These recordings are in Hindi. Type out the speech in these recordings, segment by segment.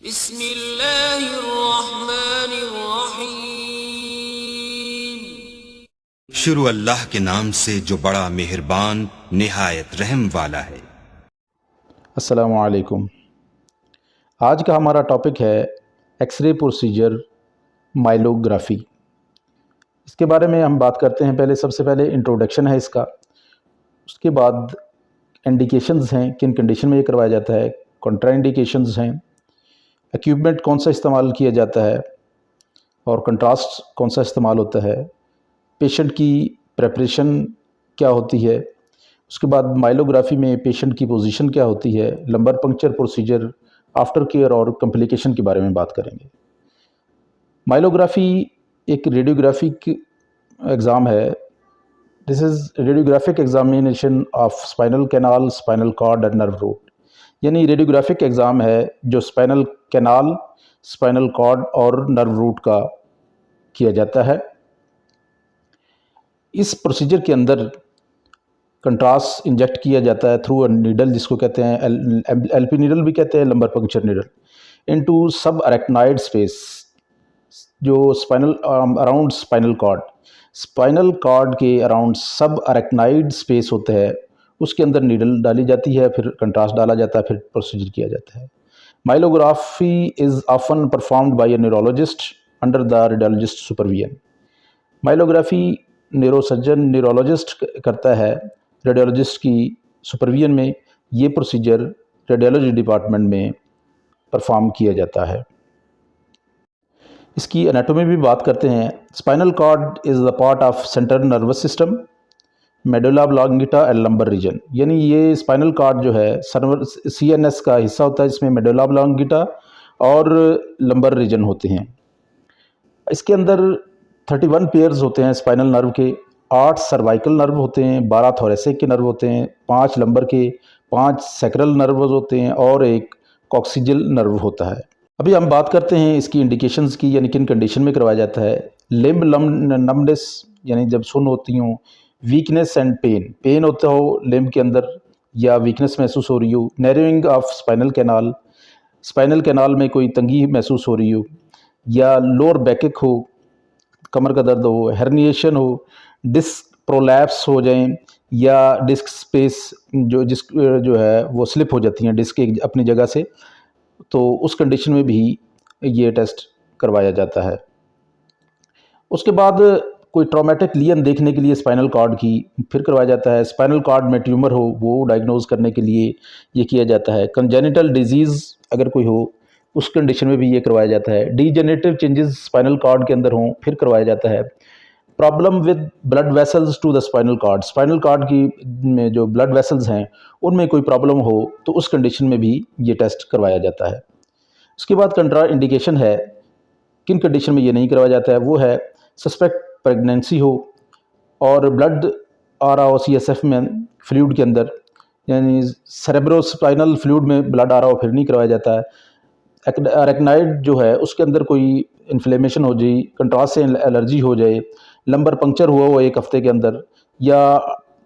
बिस्मिल्लाहिर्रहमानिर्रहीम। शुरू अल्लाह के नाम से जो बड़ा मेहरबान निहायत रहम वाला है। अस्सलामु अलैकुम। आज का हमारा टॉपिक है एक्सरे प्रोसीजर माइलोग्राफी। इसके बारे में हम बात करते हैं। सबसे पहले इंट्रोडक्शन है इसका, उसके बाद इंडिकेशंस हैं, किन कंडीशन में ये करवाया जाता है, कॉन्ट्राइंडिकेशंस हैं, इक्विपमेंट कौन सा इस्तेमाल किया जाता है और कंट्रास्ट कौन सा इस्तेमाल होता है, पेशेंट की प्रेपरेशन क्या होती है, उसके बाद माइलोग्राफी में पेशेंट की पोजीशन क्या होती है, lumbar puncture procedure, after care और कॉम्प्लिकेशन के बारे में बात करेंगे। माइलोग्राफी एक रेडियोग्राफिक एग्ज़ाम है। This is radiographic examination of spinal canal, spinal cord and nerve root. यानी रेडियोग्राफिक एग्ज़ाम है जो स्पाइनल कैनाल, स्पाइनल कॉर्ड और नर्व रूट का किया जाता है। इस प्रोसीजर के अंदर कंट्रास्ट इंजेक्ट किया जाता है थ्रू अ नीडल, जिसको कहते हैं एलपी नीडल भी कहते हैं, lumbar puncture needle, into subarachnoid space, जो स्पाइनल अराउंड स्पाइनल कॉर्ड के अराउंड सब अरेक्नाइड स्पेस होते हैं, उसके अंदर नीडल डाली जाती है, फिर कंट्रास्ट डाला जाता है, फिर प्रोसीजर किया जाता है। Myelography is often performed by a neurologist under the radiologist supervision. Myelography neurologist करता है, रेडियोलॉजिस्ट की सुपरविजन में ये प्रोसीजर रेडियोलॉजी डिपार्टमेंट में परफॉर्म किया जाता है। इसकी एनाटॉमी भी बात करते हैं। Spinal cord is the part of central nervous system, medulla oblongata and lumbar region. यानी ये स्पाइनल कॉर्ड जो है सीएनएस का हिस्सा होता है, इसमें मेडुला ऑब्लोंगेटा और लंबर रीजन होते हैं। इसके अंदर 31 पेयर्स होते हैं स्पाइनल नर्व के, 8 सर्वाइकल नर्व होते हैं, 12 थोरेसिक के नर्व होते हैं, 5 लंबर के, 5 सैक्रल नर्व होते हैं और एक कॉक्सिजल नर्व होता है। अभी हम बात करते हैं इसकी इंडिकेशंस की, यानी किन कंडीशन में करवाया जाता है। लिम्ब नमनेस, यानी जब सुन्न होती हो, वीकनेस एंड पेन होता हो लिम्ब के अंदर या वीकनेस महसूस हो रही हो, नैरोइंग ऑफ स्पाइनल कैनाल में कोई तंगी महसूस हो रही हो, या लोअर बैकेक हो, कमर का दर्द हो, हेर्निएशन हो, डिस्क प्रोलैप्स हो जाएं, या डिस्क स्पेस जो है वो स्लिप हो जाती हैं डिस्क अपनी जगह से, तो उस कंडीशन में भी ये टेस्ट करवाया जाता है। उसके बाद कोई ट्रॉमेटिक लीजन देखने के लिए स्पाइनल कॉर्ड की फिर करवाया जाता है। स्पाइनल कॉर्ड में ट्यूमर हो वो डायग्नोज करने के लिए ये किया जाता है। कंजेनिटल डिजीज़ अगर कोई हो उस कंडीशन में भी ये करवाया जाता है। डीजेनरेटिव चेंजेस स्पाइनल कॉर्ड के अंदर हों फिर करवाया जाता है। Problem with blood vessels to the spinal cord की में जो ब्लड वेसल्स हैं उनमें कोई प्रॉब्लम हो तो उस कंडीशन में भी ये टेस्ट करवाया जाता है। उसके बाद कंट्रा इंडिकेशन है, किन कंडीशन में ये नहीं करवाया जाता है, वो है सस्पेक्ट प्रेगनेंसी हो और ब्लड आ रहा हो CSF में फ्लूइड के अंदर, यानी सेरेब्रोस्पाइनल फ्लूइड में ब्लड आ रहा हो फिर नहीं करवाया जाता है। अरेक्नाइड जो है उसके अंदर कोई इन्फ्लेमेशन हो जाए, कंट्रास्ट से एलर्जी हो जाए, लंबर पंक्चर हुआ हो 1 हफ्ते के अंदर, या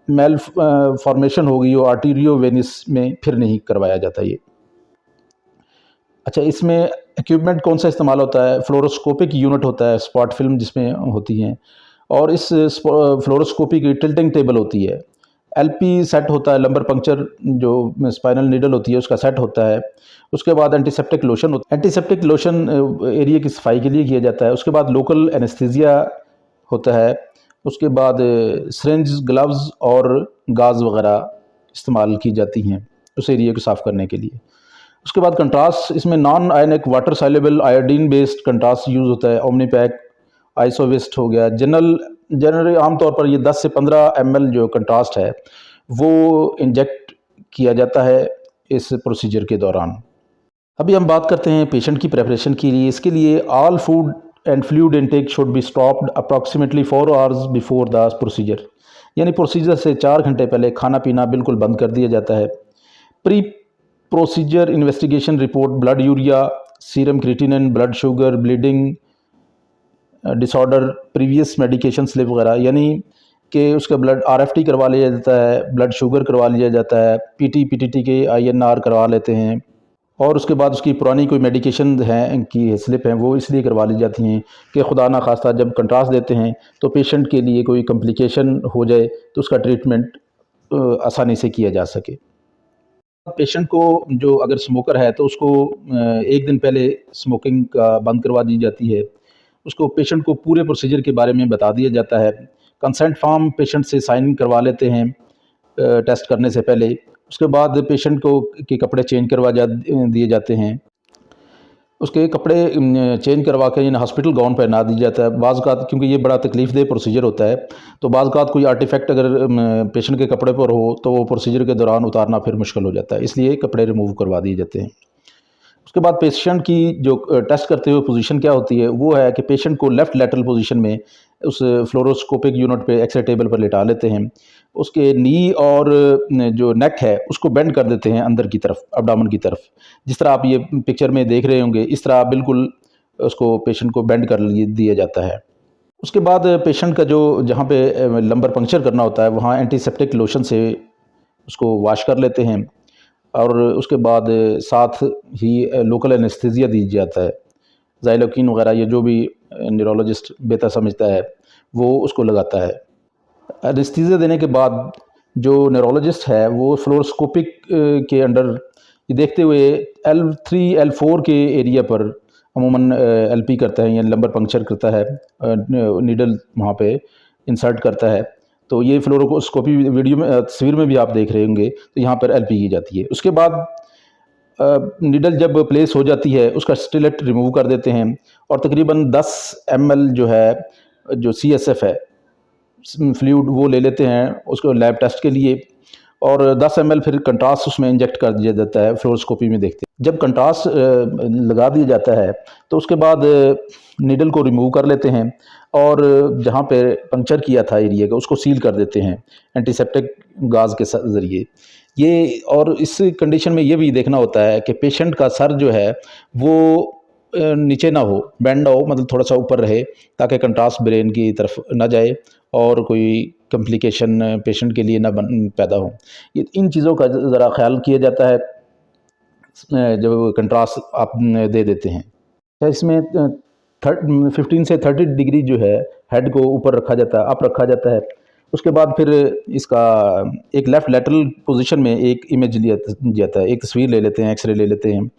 मेल फॉर्मेशन हो गई हो आर्टीरियो वेनिस में, फिर नहीं करवाया जाता ये। अच्छा, इसमें इक्विपमेंट कौन सा इस्तेमाल होता है। फ्लोरोस्कोपिक यूनिट होता है, स्पॉट फिल्म जिसमें होती हैं, और इस फ्लोरोस्कोपी की टिल्टिंग टेबल होती है। LP सेट होता है, लंबर पंक्चर जो स्पाइनल नीडल होती है उसका सेट होता है। उसके बाद एंटीसेप्टिक लोशन एरिया की सफाई के लिए किया जाता है। उसके बाद लोकल एनेस्थीसिया होता है। उसके बाद सिरिंज, ग्लव्स और गाज वगैरह इस्तेमाल की जाती हैं उस एरिया को साफ़ करने के लिए। उसके बाद कंट्रास्ट, इसमें non ionic water soluble iodine based contrast use होता है। ओमनीपैक, आइसोवेस्ट हो गया। जनरली आमतौर पर ये 10 से 15 ml जो कंट्रास्ट है वो इंजेक्ट किया जाता है इस प्रोसीजर के दौरान। अभी हम बात करते हैं पेशेंट की प्रेपरेशन के लिए। इसके लिए all food and fluid intake should be stopped approximately 4 hours before the procedure, यानी प्रोसीजर से 4 घंटे पहले खाना पीना बिल्कुल बंद कर दिया जाता है। Pre procedure investigation report, blood urea, serum creatinine, blood sugar, bleeding disorder, previous medication slip वगैरह, यानी कि उसका ब्लड RFT करवा लिया जाता है, ब्लड शुगर करवा लिया जाता है, PT PTT के INR करवा लेते हैं। और उसके बाद उसकी पुरानी कोई मेडिकेशन हैं की स्लिप हैं वो इसलिए करवा ली जाती हैं कि खुदा ना खास्ता जब कंट्रास्ट देते हैं तो पेशेंट के लिए कोई कम्प्लिकेशन हो जाए तो उसका ट्रीटमेंट आसानी से किया जा सके। पेशेंट को जो अगर स्मोकर है तो उसको एक दिन पहले स्मोकिंग का बंद करवा दी जाती है। उसको पेशेंट को पूरे प्रोसीजर के बारे में बता दिया जाता है। कंसेंट फॉर्म पेशेंट से साइन करवा लेते हैं टेस्ट करने से पहले। उसके बाद पेशेंट को के कपड़े चेंज दिए जाते हैं। उसके कपड़े चेंज करवा के इन हॉस्पिटल गाउन पहना दिया जाता है। बाज़-औक़ात क्योंकि ये बड़ा तकलीफ़देह प्रोसीजर होता है, तो बाज़-औक़ात कोई आर्टिफैक्ट अगर पेशेंट के कपड़े पर हो तो वो प्रोसीजर के दौरान उतारना फिर मुश्किल हो जाता है, इसलिए कपड़े रिमूव करवा दिए जाते हैं। उसके बाद पेशेंट की जो टेस्ट करते हुए पोजीशन क्या होती है, वो है कि पेशेंट को लेफ़्ट लैटरल पोजीशन में उस फ्लोरोस्कोपिक यूनिट पे एक्स-रे टेबल पर लिटा लेते हैं। उसके नी और जो नेक है उसको बेंड कर देते हैं अंदर की तरफ, अब्डोमेन की तरफ। जिस तरह आप ये पिक्चर में देख रहे होंगे, इस तरह बिल्कुल उसको पेशेंट को बेंड कर दिया जाता है। उसके बाद पेशेंट का जो जहाँ पे लंबर पंक्चर करना होता है, वहाँ एंटीसेप्टिक लोशन से उसको वॉश कर लेते हैं और उसके बाद साथ ही लोकल एनेस्थीसिया दी जाता है। ज़ाइलोकिन वगैरह ये जो भी न्यूरोलॉजिस्ट बेहतर समझता है, वो उसको लगाता है। एनेस्थीसिया देने के बाद जो न्यूरोलॉजिस्ट है वो फ्लोरोस्कोपिक के अंडर ये देखते हुए L3 L4 के एरिया पर अमूमन एलपी करता है या लंबर पंक्चर करता है, नीडल वहाँ पे इंसर्ट करता है। तो ये फ्लोरोस्कोपी वीडियो में तस्वीर में भी आप देख रहे होंगे, तो यहाँ पर एलपी की जाती है। उसके बाद नीडल जब प्लेस हो जाती है उसका स्टिलेट रिमूव कर देते हैं और तकरीबन 10 ml जो है, जो CSF है फ्लूइड, वो ले लेते हैं उसको लैब टेस्ट के लिए और 10 ml फिर कंट्रास्ट उसमें इंजेक्ट कर दिया जाता है। फ्लोरोस्कोपी में देखते हैं जब कंट्रास्ट लगा दिया जाता है तो उसके बाद नीडल को रिमूव कर लेते हैं और जहाँ पे पंक्चर किया था एरिया का उसको सील कर देते हैं एंटीसेप्टिक गाज के ज़रिए। ये और इस कंडीशन में ये भी देखना होता है कि पेशेंट का सर जो है वो नीचे ना हो, बेंड ना हो, मतलब थोड़ा सा ऊपर रहे ताकि कंट्रास्ट ब्रेन की तरफ ना जाए और कोई कम्प्लिकेशन पेशेंट के लिए ना पैदा हो। ये इन चीज़ों का ज़रा ख्याल किया जाता है जब कंट्रास्ट आप दे देते हैं। इसमें 15 से 30 डिग्री जो है हेड को ऊपर रखा जाता है, अप रखा जाता है। उसके बाद फिर इसका एक लेफ़्ट लैटरल पोजीशन में एक इमेज लिया जाता है, एक तस्वीर ले लेते हैं, एक्सरे ले लेते हैं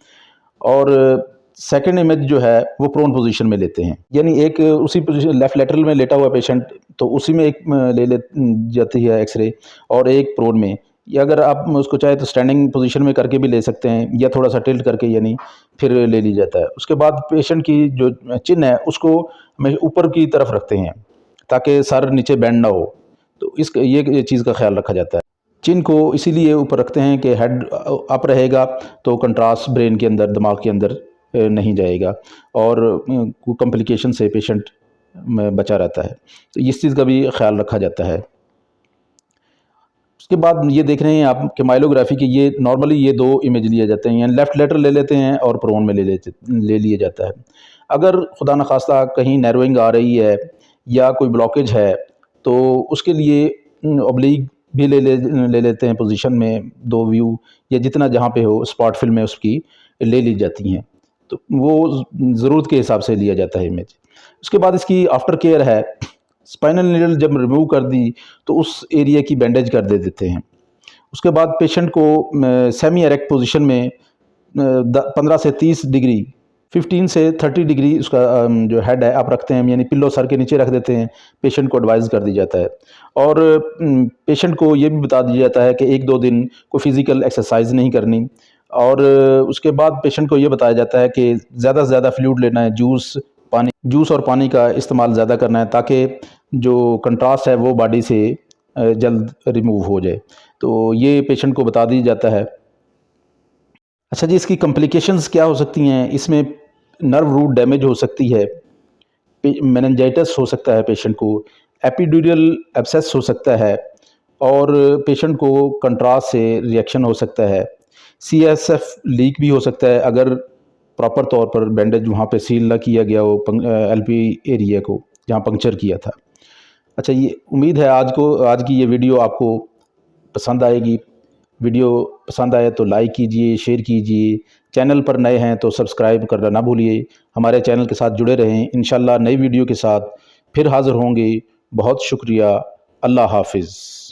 और सेकंड इमेज जो है वो प्रोन पोजीशन में लेते हैं। यानी एक उसी पोजीशन लेफ़्ट लैटरल में लेटा हुआ पेशेंट, तो उसी में एक ले जाती है एक्सरे और एक प्रोन में, या अगर आप उसको चाहे तो स्टैंडिंग पोजीशन में करके भी ले सकते हैं या थोड़ा सा टिल्ट करके, यानी फिर ले ली जाता है। उसके बाद पेशेंट की जो चिन है उसको हमेशा ऊपर की तरफ रखते हैं ताकि सर नीचे बेंड ना हो, तो ये चीज़ का ख्याल रखा जाता है। चिन को इसीलिए ऊपर रखते हैं कि हेड अप रहेगा तो कंट्रास्ट ब्रेन के अंदर, दिमाग के अंदर नहीं जाएगा और कॉम्प्लिकेशन से पेशेंट में बचा रहता है, तो इस चीज़ का भी ख्याल रखा जाता है। उसके बाद ये देख रहे हैं आप कि माइलोग्राफी की ये नॉर्मली ये 2 इमेज लिए जाते हैं, यानी लेफ़्ट लैटरल ले लेते हैं और प्रोन में ले लिया जाता है। अगर खुदा न खास्ता कहीं नैरोइंग आ रही है या कोई ब्लॉकेज है तो उसके लिए ऑब्लिक भी ले लेते हैं पोजीशन में, 2 व्यू या जितना जहाँ पे हो स्पॉट फिल्म में उसकी ले ली जाती हैं, तो वो ज़रूरत के हिसाब से लिया जाता है इमेज। उसके बाद इसकी आफ्टर केयर है, स्पाइनल नीडल जब रिमूव कर दी तो उस एरिया की बैंडेज कर देते हैं। उसके बाद पेशेंट को सेमी एरेक्ट पोजीशन में 15 से 30 डिग्री, 15 से 30 डिग्री उसका जो हेड है आप रखते हैं, यानी पिल्लो सर के नीचे रख देते हैं, पेशेंट को एडवाइस कर दी जाता है। और पेशेंट को ये भी बता दिया जाता है कि 1-2 दिन कोई फिज़िकल एक्सरसाइज नहीं करनी और उसके बाद पेशेंट को ये बताया जाता है कि ज़्यादा से ज़्यादा फ्लूइड लेना है, जूस और पानी का इस्तेमाल ज़्यादा करना है ताकि जो कंट्रास्ट है वो बॉडी से जल्द रिमूव हो जाए, तो ये पेशेंट को बता दिया जाता है। अच्छा जी, इसकी कॉम्प्लिकेशंस क्या हो सकती हैं? इसमें नर्व रूट डैमेज हो सकती है, मेनिंजाइटिस हो सकता है पेशेंट को, एपिड्यूरल एब्सेस हो सकता है और पेशेंट को कंट्रास्ट से रिएक्शन हो सकता है। CSF लीक भी हो सकता है अगर प्रॉपर तौर पर बैंडेज वहाँ पे सील ना किया गया हो LP एरिया को जहाँ पंक्चर किया था। अच्छा, ये उम्मीद है आज की ये वीडियो आपको पसंद आएगी। वीडियो पसंद आए तो लाइक कीजिए, शेयर कीजिए, चैनल पर नए हैं तो सब्सक्राइब करना ना भूलिए। हमारे चैनल के साथ जुड़े रहें। इंशाल्लाह नई वीडियो के साथ फिर हाज़िर होंगे। बहुत शुक्रिया। अल्लाह हाफिज़।